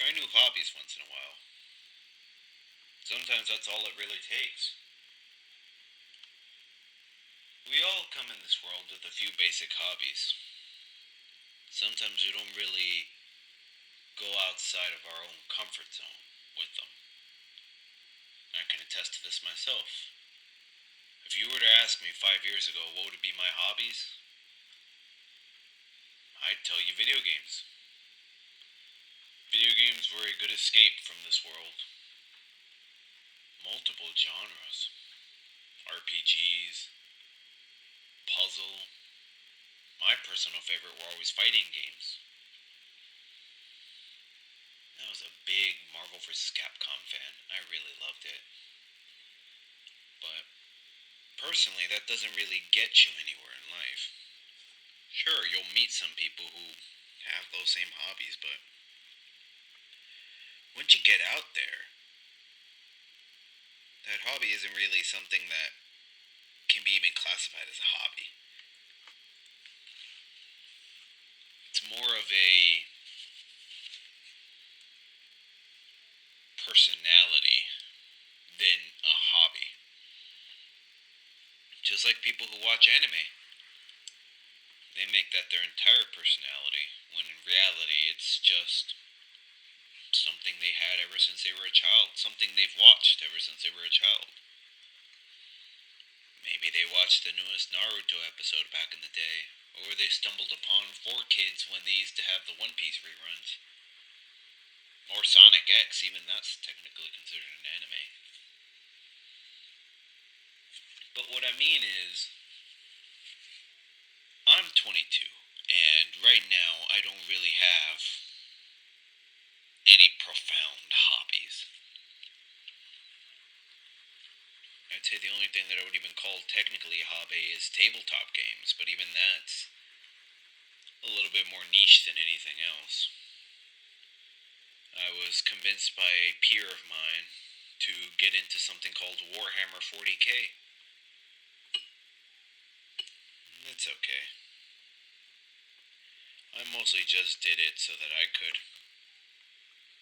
Try new hobbies once in a while. Sometimes that's all it really takes. We all come in this world with a few basic hobbies. Sometimes we don't really go outside of our own comfort zone with them. I can attest to this myself. If you were to ask me 5 years ago what would be my hobbies, I'd tell you video games. Video games were a good escape from this world. Multiple genres. RPGs, puzzle. My personal favorite were always fighting games. I was a big Marvel vs. Capcom fan. I really loved it. But personally, that doesn't really get you anywhere in life. Sure, you'll meet some people who have those same hobbies, but once you get out there, that hobby isn't really something that can be even classified as a hobby. It's more of a personality than a hobby. Just like people who watch anime, they make that their entire personality, when in reality it's just something they had ever since they were a child, something they've watched ever since they were a child. Maybe they watched the newest Naruto episode back in the day, or they stumbled upon 4Kids when they used to have the One Piece reruns. Or Sonic X, even that's technically considered an anime. But what I mean is, I'm 22, and right now I don't really have any profound hobbies. I'd say the only thing that I would even call technically a hobby is tabletop games, but even that's a little bit more niche than anything else. I was convinced by a peer of mine to get into something called Warhammer 40k. It's okay. I mostly just did it so that I could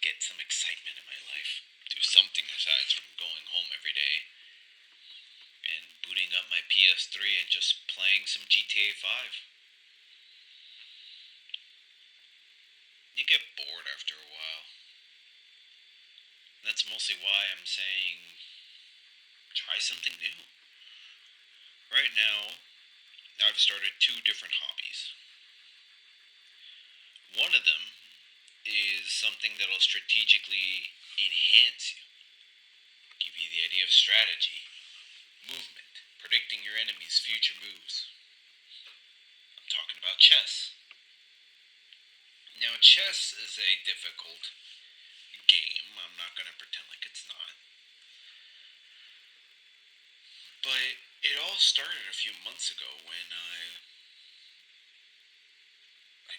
get some excitement in my life. Do something aside from going home every day and booting up my PS3 and just playing some GTA 5. You get bored after a while. That's mostly why I'm saying try something new. Right now, I've started two different hobbies. One of them is something that'll strategically enhance you, give you the idea of strategy, movement, predicting your enemy's future moves. I'm talking about chess. Now, chess is a difficult game. I'm not going to pretend like it's not. But it all started a few months ago when I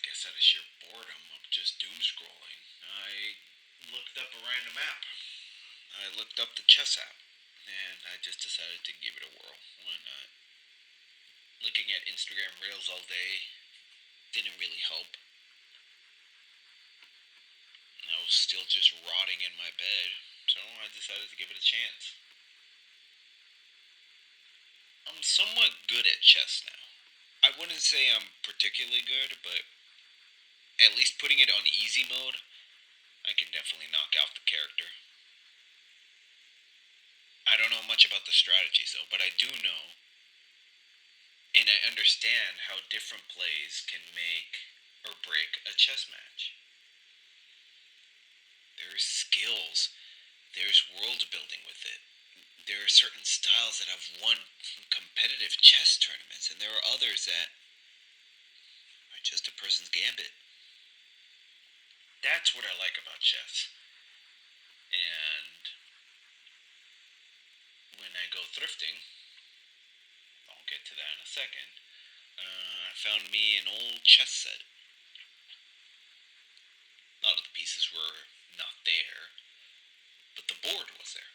guess out of sheer boredom of just doom scrolling, I looked up a random app. I looked up the chess app, and I just decided to give it a whirl. Why not? Looking at Instagram Reels all day didn't really help. I was still just rotting in my bed, so I decided to give it a chance. I'm somewhat good at chess now. I wouldn't say I'm particularly good, but at least putting it on easy mode, I can definitely knock out the character. I don't know much about the strategies though, but I do know and I understand how different plays can make or break a chess match. There's skills, there's world building with it. There are certain styles that have won competitive chess tournaments, and there are others that are just a person's gambit. That's what I like about chess. And when I go thrifting, I'll get to that in a second, I found me an old chess set. A lot of the pieces were not there, but the board was there.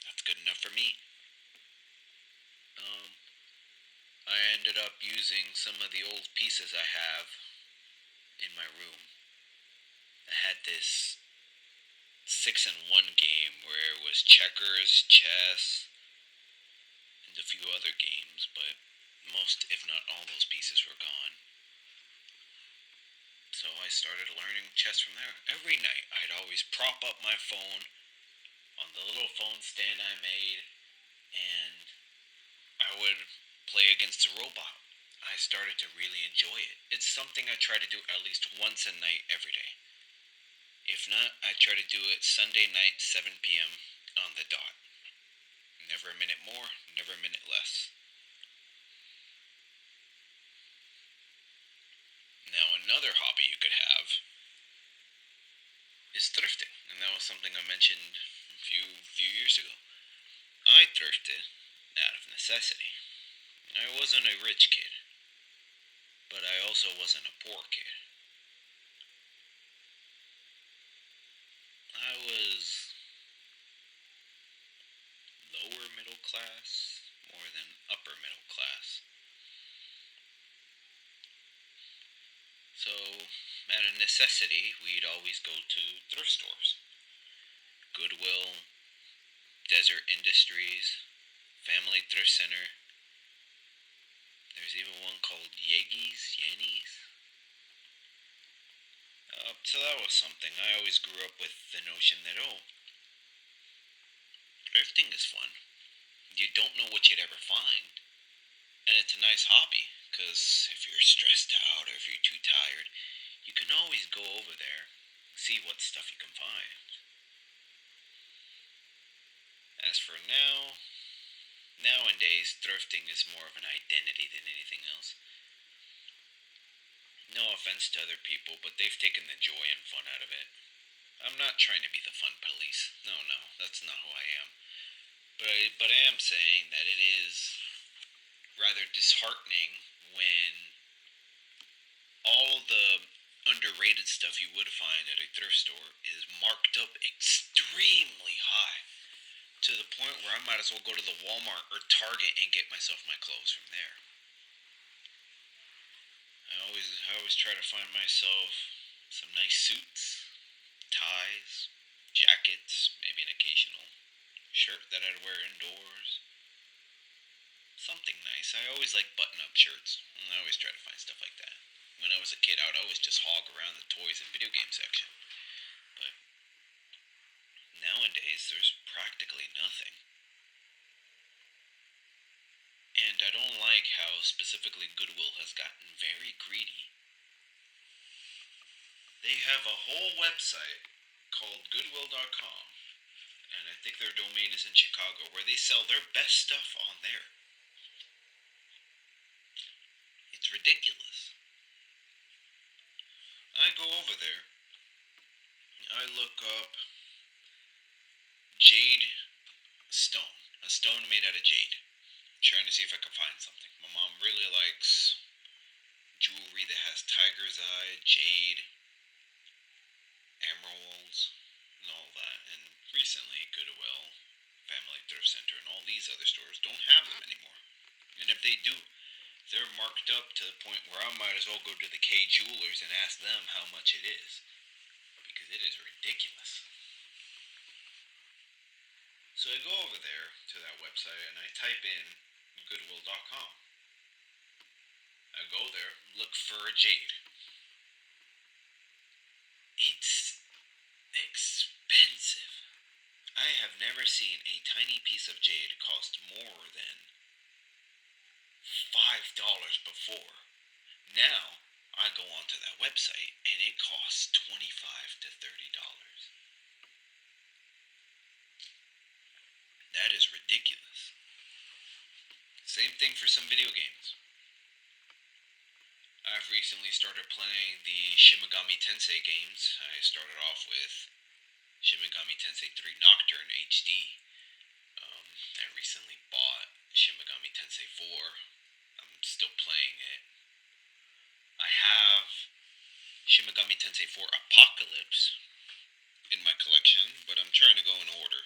That's good enough for me. Um, I ended up using some of the old pieces I have in my room. I had this 6-in-1 game where it was checkers, chess, and a few other games, but most, if not all, those pieces were gone. So I started learning chess from there. Every night, I'd always prop up my phone on the little phone stand I made, and I would play against a robot. I started to really enjoy it. It's something I try to do at least once a night every day. If not, I try to do it Sunday night, 7 p.m. on the dot. Never a minute more, never a minute less. Now, another hobby you could have is thrifting, and that was something I mentioned a few years ago. I thrifted out of necessity. I wasn't a rich kid, but I also wasn't a poor kid. I was lower middle class more than upper middle class. So, out of necessity, we'd always go to thrift stores. Goodwill, Desert Industries, Family Thrift Center. There's even one called Yannies. So that was something. I always grew up with the notion that, oh, thrifting is fun. You don't know what you'd ever find. And it's a nice hobby, because if you're stressed out or if you're too tired, you can always go over there and see what stuff you can find. As for nowadays, thrifting is more of an identity than anything else. No offense to other people, but they've taken the joy and fun out of it. I'm not trying to be the fun police. No, that's not who I am. But I am saying that it is rather disheartening when all the underrated stuff you would find at a thrift store is marked up extremely high to the point where I might as well go to the Walmart or Target and get myself my clothes from there. I always try to find myself some nice suits, ties, jackets, maybe an occasional shirt that I'd wear indoors. Something nice. I always like button-up shirts, and I always try to find stuff like that. When I was a kid, I would always just hog around the toys and video game section. But nowadays, there's practically nothing. And I don't like how specifically Goodwill has gotten very greedy. They have a whole website called Goodwill.com, and I think their domain is in Chicago, where they sell their best stuff on there. It's ridiculous. I go over there, I look up jade stone, a stone made out of jade, trying to see if I can find something. My mom really likes jewelry that has tiger's eye, jade, emeralds, and all that. And recently, Goodwill, Family Thrift Center, and all these other stores don't have them anymore. And if they do, they're marked up to the point where I might as well go to the K Jewelers and ask them how much it is. Because it is ridiculous. So I go over there to that website and I type in Goodwill.com. I go there, look for a jade. It's expensive. I have never seen a tiny piece of jade cost more than $5 before. Now, I go onto that website and it costs $25 to $30. That is ridiculous. Same thing for some video games. I've recently started playing the Shin Megami Tensei games. I started off with Shin Megami Tensei 3 Nocturne HD. I recently bought Shin Megami Tensei 4. I'm still playing it. I have Shin Megami Tensei 4 Apocalypse in my collection, but I'm trying to go in order.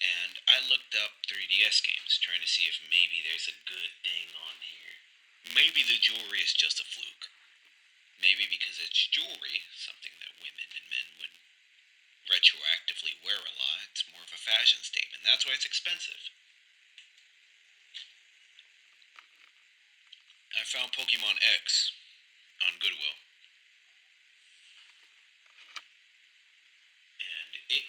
And I looked up 3DS games, trying to see if maybe there's a good thing on here. Maybe the jewelry is just a fluke. Maybe because it's jewelry, jewelry, something that women and men would retroactively wear a lot. It's more of a fashion statement. That's why it's expensive. I found Pokemon X on Goodwill, and it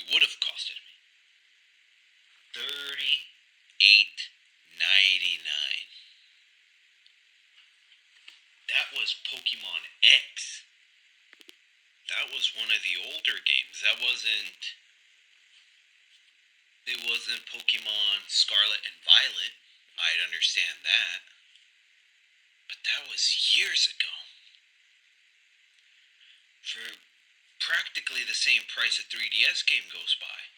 would have costed me $38.99. That was Pokemon X. That was one of the older games. It wasn't Pokemon Scarlet and Violet. I'd understand that. But that was years ago. For practically the same price a 3DS game goes by.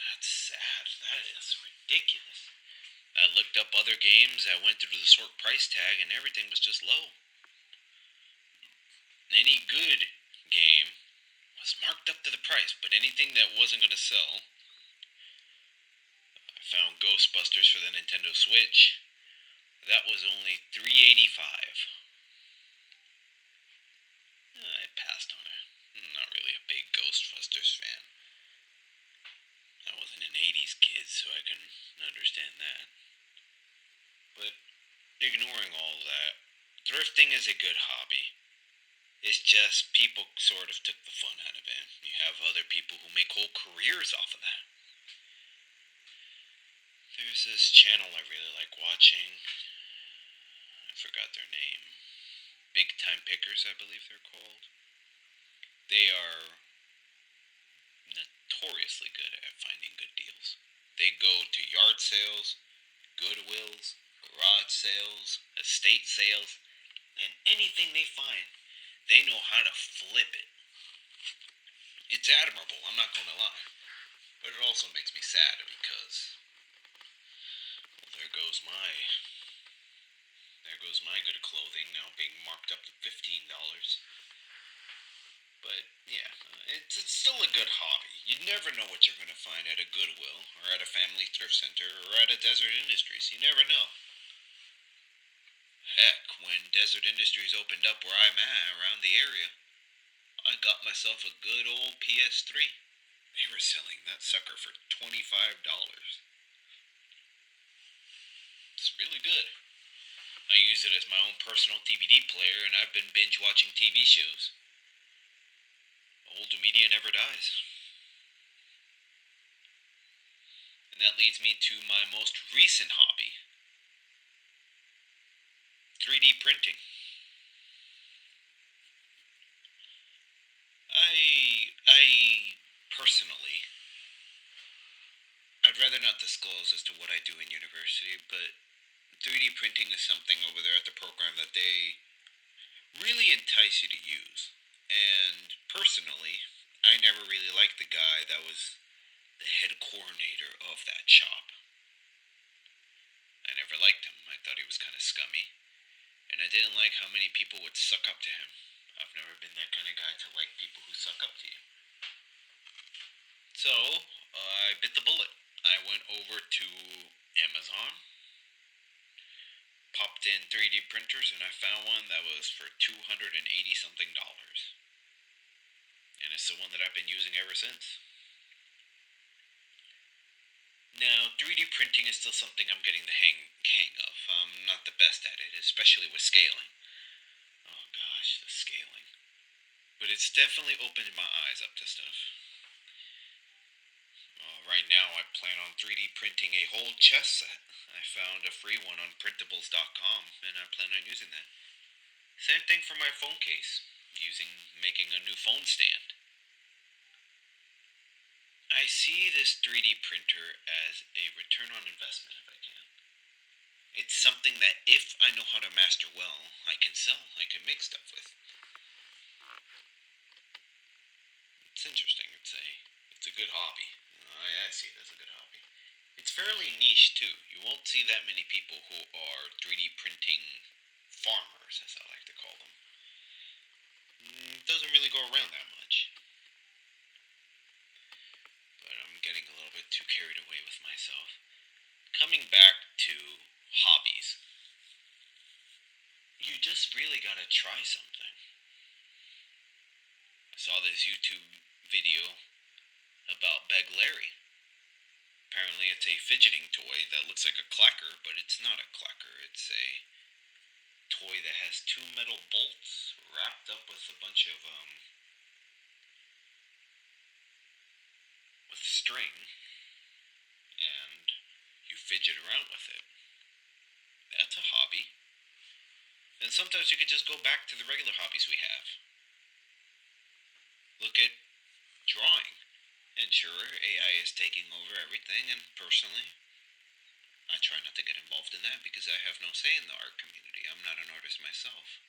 That's sad. That is ridiculous. I looked up other games. I went through the sort price tag, and everything was just low. Any good game was marked up to the price, but anything that wasn't going to sell. I found Ghostbusters for the Nintendo Switch. That was only $3.85. I passed on it. I'm not really a big Ghostbusters fan. I wasn't an 80s kid, so I can understand that. But ignoring all that, thrifting is a good hobby. It's just people sort of took the fun out of it. You have other people who make whole careers off of that. There's this channel I really like watching. I forgot their name. Big Time Pickers, I believe they're called. They are notoriously good at finding good deals. They go to yard sales, Goodwills, garage sales, estate sales, and anything they find, they know how to flip it. It's admirable, I'm not gonna lie. But it also makes me sad because, well, there goes my good clothing now being marked up to $15. But yeah, it's still a good hobby. You never know what you're going to find at a Goodwill, or at a family thrift center, or at a Desert Industries. You never know. Heck, when Desert Industries opened up where I'm at, around the area, I got myself a good old PS3. They were selling that sucker for $25. It's really good. I use it as my own personal DVD player, and I've been binge watching TV shows. Old media never dies. And that leads me to my most recent hobby, 3D printing. I personally, I'd rather not disclose as to what I do in university, but 3D printing is something over there at the program that they really entice you to use. And personally, I never really liked the guy that was the head coordinator of that shop. I never liked him. I thought he was kind of scummy. And I didn't like how many people would suck up to him. I've never been that kind of guy to like people who suck up to you. So, I bit the bullet. I went over to Amazon, popped in 3D printers, and I found one that was for $280 something. And it's the one that I've been using ever since. Now, 3D printing is still something I'm getting the hang of. I'm not the best at it, especially with scaling. Oh gosh, the scaling. But it's definitely opened my eyes up to stuff. Right now, I plan on 3D printing a whole chess set. I found a free one on printables.com, and I plan on using that. Same thing for my phone case, making a new phone stand. I see this 3D printer as a return on investment if I can. It's something that if I know how to master well, I can sell, I can make stuff with. It's interesting. It's a good hobby. I see it as a good hobby. It's fairly niche too. You won't see that many people who are 3D printing farmers, as I like to call them. It doesn't really go around that much. But I'm getting a little bit too carried away with myself. Coming back to hobbies. you just really gotta try something. I saw this YouTube video about Beg Larry. Apparently, it's a fidgeting toy that looks like a clacker, but it's not a clacker. It's a toy that has two metal bolts wrapped up with a bunch of with string, and you fidget around with it. That's a hobby. And sometimes you could just go back to the regular hobbies we have. Look at drawing. And sure, AI is taking over everything, and personally, I try not to get involved in that because I have no say in the art community. I'm not an artist myself.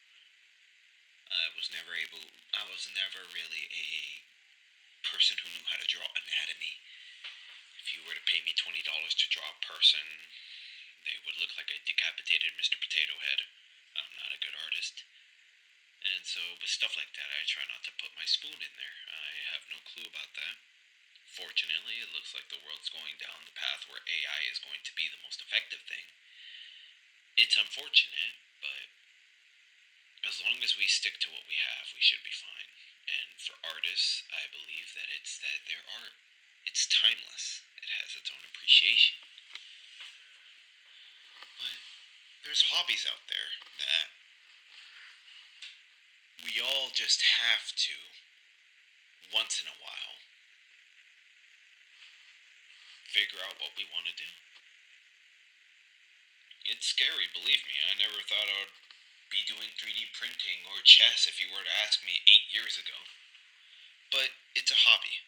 I was never really a person who knew how to draw anatomy. If you were to pay me $20 to draw a person, they would look like a decapitated Mr. Potato Head. I'm not a good artist. And so, with stuff like that, I try not to put my spoon in there. I have no clue about that. Fortunately, it looks like the world's going down the path where AI is going to be the most effective thing. It's unfortunate, but as long as we stick to what we have, we should be fine. And for artists, I believe that it's that their art, it's timeless. It has its own appreciation. But there's hobbies out there that we all just have to, once in a while, figure out what we want to do. It's scary, believe me. I never thought I would be doing 3D printing or chess if you were to ask me 8 years ago. But it's a hobby.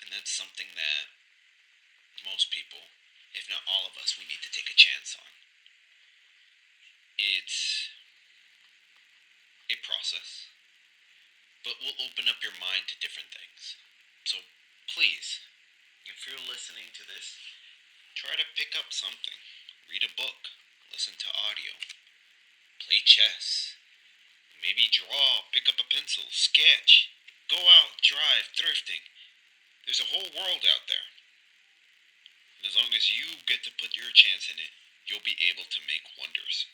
And that's something that most people, if not all of us, we need to take a chance on. It's a process, but will open up your mind to different things. So please, if you're listening to this, try to pick up something. Read a book, listen to audio, play chess, maybe draw, pick up a pencil, sketch, go out, drive, thrifting. There's a whole world out there. And as long as you get to put your chance in it, you'll be able to make wonders.